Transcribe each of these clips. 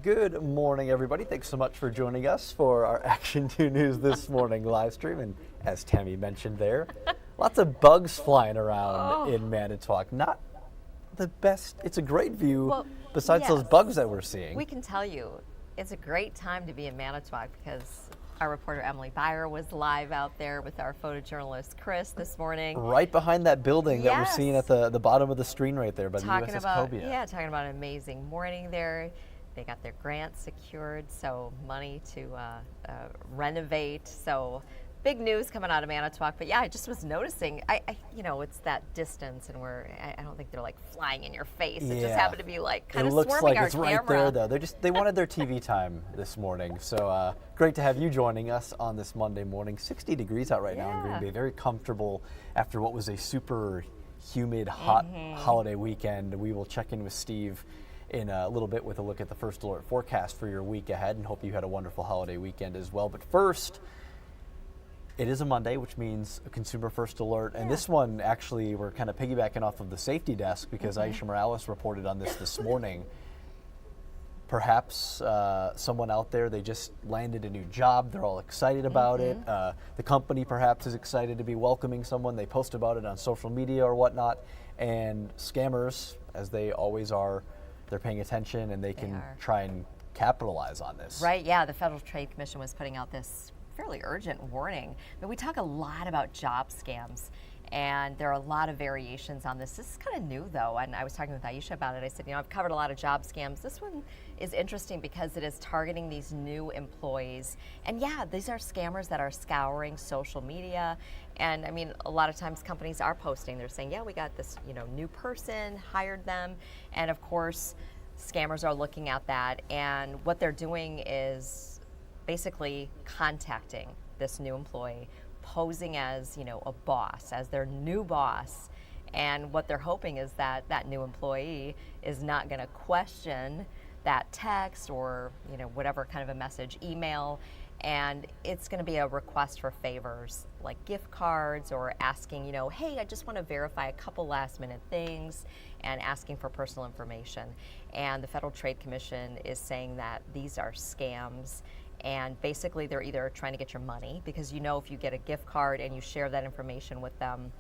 Good morning, everybody. Thanks so much for joining us for our Action 2 News this morning live stream. And as Tammy mentioned there, lots of bugs flying around in Manitowoc. Not the best. It's a great view besides those bugs that we're seeing. We can tell you it's a great time to be in Manitowoc because our reporter Emily Byer was live out there with our photojournalist Chris this morning. Right behind that building that we're seeing at the bottom of the screen right there by the USS Cobia. Yeah, talking about an amazing morning there. They got their grant secured, so money to renovate. So big news coming out of Manitowoc. But yeah, I just was noticing, you know, it's that distance, and I don't think they're like flying in your face. It just happened to be like kind of swarming our camera. It looks like it's right there, though. They wanted their TV time this morning. So great to have you joining us on this Monday morning. 60 degrees out right now in Green Bay. Very comfortable after what was a super humid, hot holiday weekend. We will check in with Steve in a little bit with a look at the First Alert forecast for your week ahead, and hope you had a wonderful holiday weekend as well. But first, it is a Monday, which means a Consumer First Alert. And this one, actually, we're kind of piggybacking off of the safety desk because Aisha Morales reported on this morning. Perhaps someone out there, they just landed a new job. They're all excited about it. The company perhaps is excited to be welcoming someone. They post about it on social media or whatnot. And scammers, as they always are, they're paying attention and they can try and capitalize on this. Right, yeah, the Federal Trade Commission was putting out this fairly urgent warning. But we talk a lot about job scams, and there are a lot of variations on this. This is kind of new, though, and I was talking with Aisha about it. I said, you know, I've covered a lot of job scams. This one is interesting because it is targeting these new employees. And yeah, these are scammers that are scouring social media. And I mean, a lot of times companies are posting. They're saying, yeah, we got this, you know, new person, hired them. And of course, scammers are looking at that. And what they're doing is basically contacting this new employee, posing as, you know, a boss, as their new boss. And what they're hoping is that that new employee is not going to question that text or, you know, whatever kind of a message, email, and it's going to be a request for favors like gift cards or asking, you know, hey, I just want to verify a couple last minute things, and asking for personal information. And the Federal Trade Commission is saying that these are scams. And basically, they're either trying to get your money, because you know if you get a gift card and you share that information with them,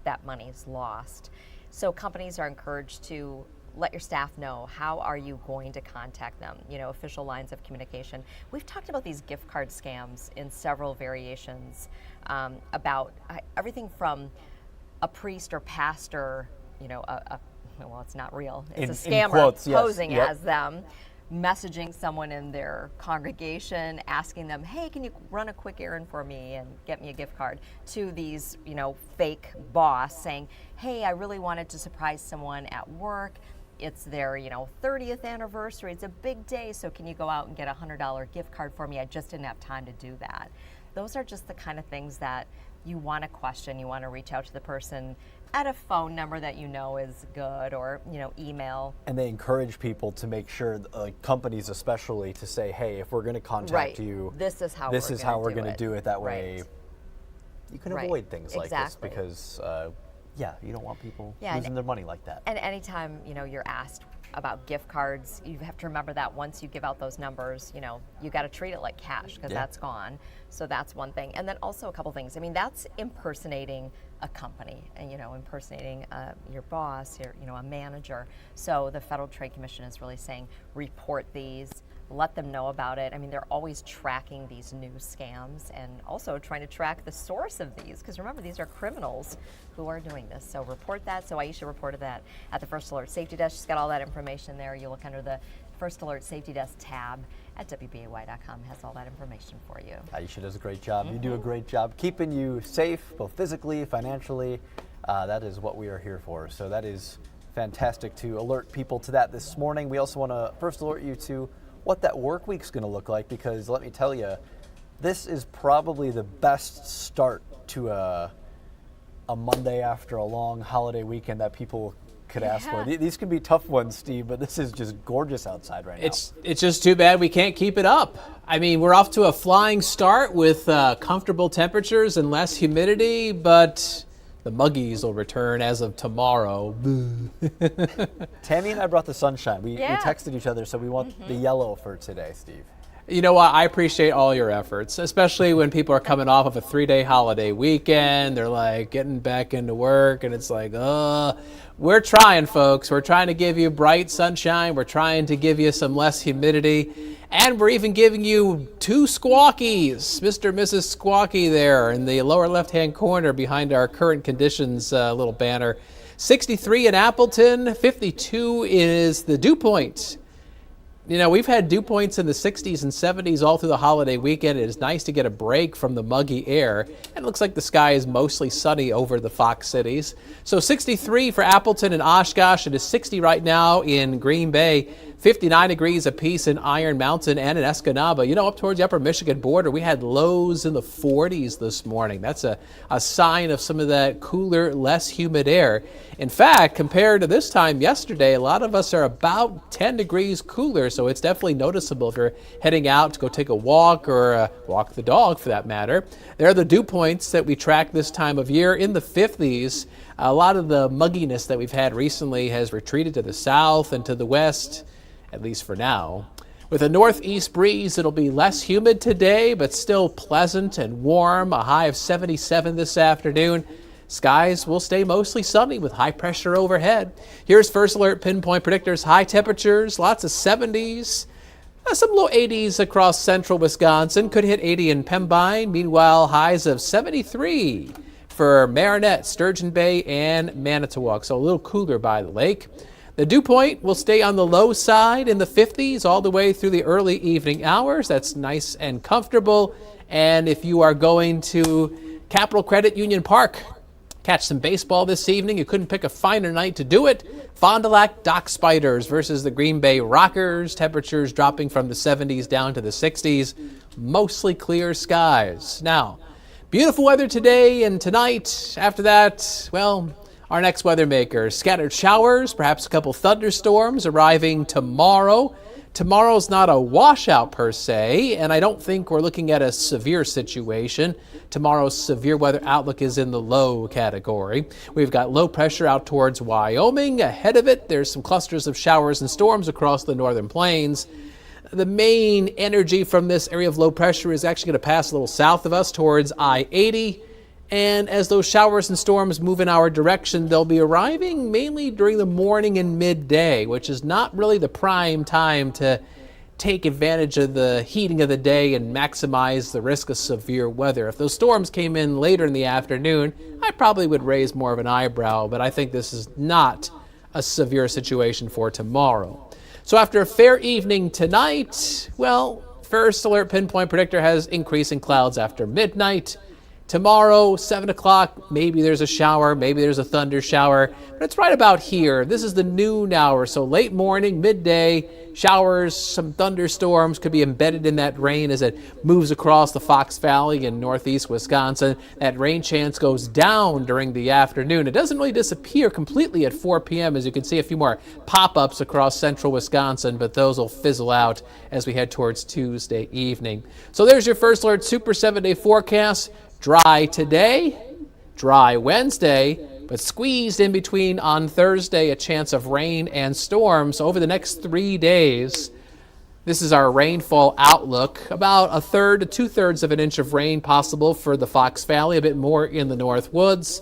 that money is lost. So companies are encouraged to let your staff know, how are you going to contact them? You know, official lines of communication. We've talked about these gift card scams in several variations, about everything from a priest or pastor, you know, well, it's not real. It's a scammer in quotes, posing as them, messaging someone in their congregation, asking them, hey, can you run a quick errand for me and get me a gift card, to these, you know, fake boss saying, hey, I really wanted to surprise someone at work. It's their, you know, 30th anniversary. It's a big day, so can you go out and get a $100 gift card for me? I just didn't have time to do that. Those are just the kind of things that you want to question. You want to reach out to the person at a phone number that you know is good, or, you know, email. And they encourage people to make sure, companies especially, to say, hey, if we're going to contact you, this is how we're going to do it. That way you can avoid things like this, because you don't want people losing their money like that. And anytime, you know, you're asked about gift cards, you have to remember that once you give out those numbers, you know, you got to treat it like cash, because that's gone. So that's one thing. And then also a couple things. I mean, that's impersonating a company, and, you know, impersonating your boss, your, you know, a manager. So the Federal Trade Commission is really saying, report these, let them know about it. I mean, they're always tracking these new scams, and also trying to track the source of these, because remember, these are criminals who are doing this. So report that. So Aisha reported that at the First Alert Safety Desk. She's got all that information there. You look under the First Alert Safety Desk tab at WBAY.com. Has all that information for you. Aisha does a great job. You do a great job keeping you safe, both physically, financially. That is what we are here for. So that is fantastic to alert people to that this morning. We also want to first alert you to what that work week's going to look like, because let me tell you, this is probably the best start to a Monday after a long holiday weekend that people could ask for. These can be tough ones, Steve, but this is just gorgeous outside right now. It's just too bad we can't keep it up. I mean, we're off to a flying start with comfortable temperatures and less humidity, but the muggies will return as of tomorrow. Tammy and I brought the sunshine. We Yeah. texted each other, so we want the yellow for today, Steve. You know what? I appreciate all your efforts, especially when people are coming off of a 3-day holiday weekend. They're like getting back into work, and it's like, we're trying, folks. We're trying to give you bright sunshine. We're trying to give you some less humidity. And we're even giving you 2 squawkies, Mr. and Mrs. Squawky there in the lower left-hand corner behind our current conditions little banner. 63 in Appleton, 52 is the dew point. You know, we've had dew points in the 60s and 70s all through the holiday weekend. It is nice to get a break from the muggy air. And it looks like the sky is mostly sunny over the Fox cities. So 63 for Appleton and Oshkosh. It is 60 right now in Green Bay. 59 degrees apiece in Iron Mountain and in Escanaba. You know, up towards the upper Michigan border, we had lows in the 40s this morning. That's a sign of some of that cooler, less humid air. In fact, compared to this time yesterday, a lot of us are about 10 degrees cooler, so it's definitely noticeable if you're heading out to go take a walk or walk the dog for that matter. There are the dew points that we track this time of year in the 50s. A lot of the mugginess that we've had recently has retreated to the south and to the west, at least for now. With a northeast breeze, it'll be less humid today, but still pleasant and warm, a high of 77 this afternoon. Skies will stay mostly sunny with high pressure overhead. Here's First Alert Pinpoint Predictors. High temperatures, lots of 70s, some low 80s across central Wisconsin. Could hit 80 in Pembine. Meanwhile, highs of 73 for Marinette, Sturgeon Bay, and Manitowoc. So a little cooler by the lake. The dew point will stay on the low side in the 50s all the way through the early evening hours. That's nice and comfortable. And if you are going to Capital Credit Union Park, catch some baseball this evening, you couldn't pick a finer night to do it. Fond du Lac Dock Spiders versus the Green Bay Rockers. Temperatures dropping from the 70s down to the 60s. Mostly clear skies. Now, beautiful weather today and tonight. After that, well, our next weather maker, scattered showers, perhaps a couple thunderstorms arriving tomorrow. Tomorrow's not a washout per se, and I don't think we're looking at a severe situation. Tomorrow's severe weather outlook is in the low category. We've got low pressure out towards Wyoming. Ahead of it, there's some clusters of showers and storms across the northern plains. The main energy from this area of low pressure is actually going to pass a little south of us towards I-80. And as those showers and storms move in our direction, they'll be arriving mainly during the morning and midday, which is not really the prime time to take advantage of the heating of the day and maximize the risk of severe weather. If those storms came in later in the afternoon, I probably would raise more of an eyebrow, but I think this is not a severe situation for tomorrow. So after a fair evening tonight, well, First Alert Pinpoint Predictor has increasing clouds after midnight. Tomorrow, 7 o'clock, maybe there's a shower, maybe there's a thunder shower, but it's right about here. This is the noon hour, so late morning, midday, showers, some thunderstorms could be embedded in that rain as it moves across the Fox Valley in northeast Wisconsin. That rain chance goes down during the afternoon. It doesn't really disappear completely at 4 p.m. as you can see a few more pop-ups across central Wisconsin, but those will fizzle out as we head towards Tuesday evening. So there's your First Alert Super 7-day forecast. Dry today, dry Wednesday, but squeezed in between on Thursday, a chance of rain and storms over the next 3 days. This is our rainfall outlook. About a third to 2/3 of an inch of rain possible for the Fox Valley, a bit more in the North Woods.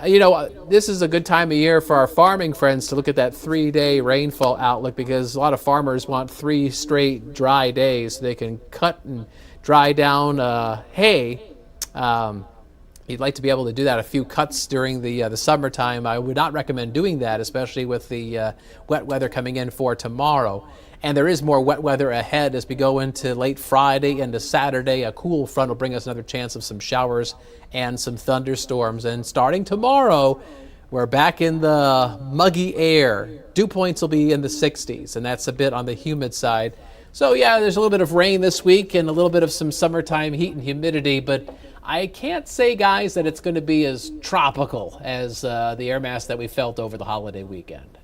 You know, this is a good time of year for our farming friends to look at that 3-day rainfall outlook because a lot of farmers want 3 straight dry days so they can cut and dry down hay. You'd like to be able to do that, a few cuts during the summertime. I would not recommend doing that, especially with the wet weather coming in for tomorrow. And there is more wet weather ahead as we go into late Friday into Saturday. A cool front will bring us another chance of some showers and some thunderstorms. And starting tomorrow, we're back in the muggy air. Dew points will be in the 60s, and that's a bit on the humid side. So yeah, there's a little bit of rain this week and a little bit of some summertime heat and humidity, but I can't say, guys, that it's going to be as tropical as the air mass that we felt over the holiday weekend.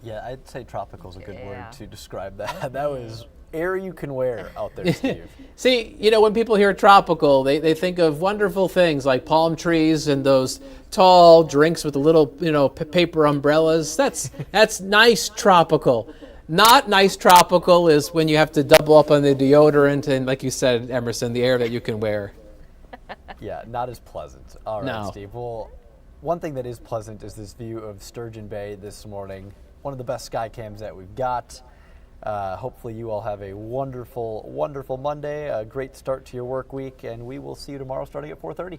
Yeah, I'd say tropical is a good word to describe that. That was air you can wear out there, Steve. See, when people hear tropical, they think of wonderful things like palm trees and those tall drinks with the little, paper umbrellas. That's nice tropical. Not nice tropical is when you have to double up on the deodorant and, like you said, Emerson, the air that you can wear. Yeah, not as pleasant. All right, No. Steve. Well, one thing that is pleasant is this view of Sturgeon Bay this morning. One of the best sky cams that we've got. Hopefully you all have a wonderful, wonderful Monday, a great start to your work week, and we will see you tomorrow starting at 4:30.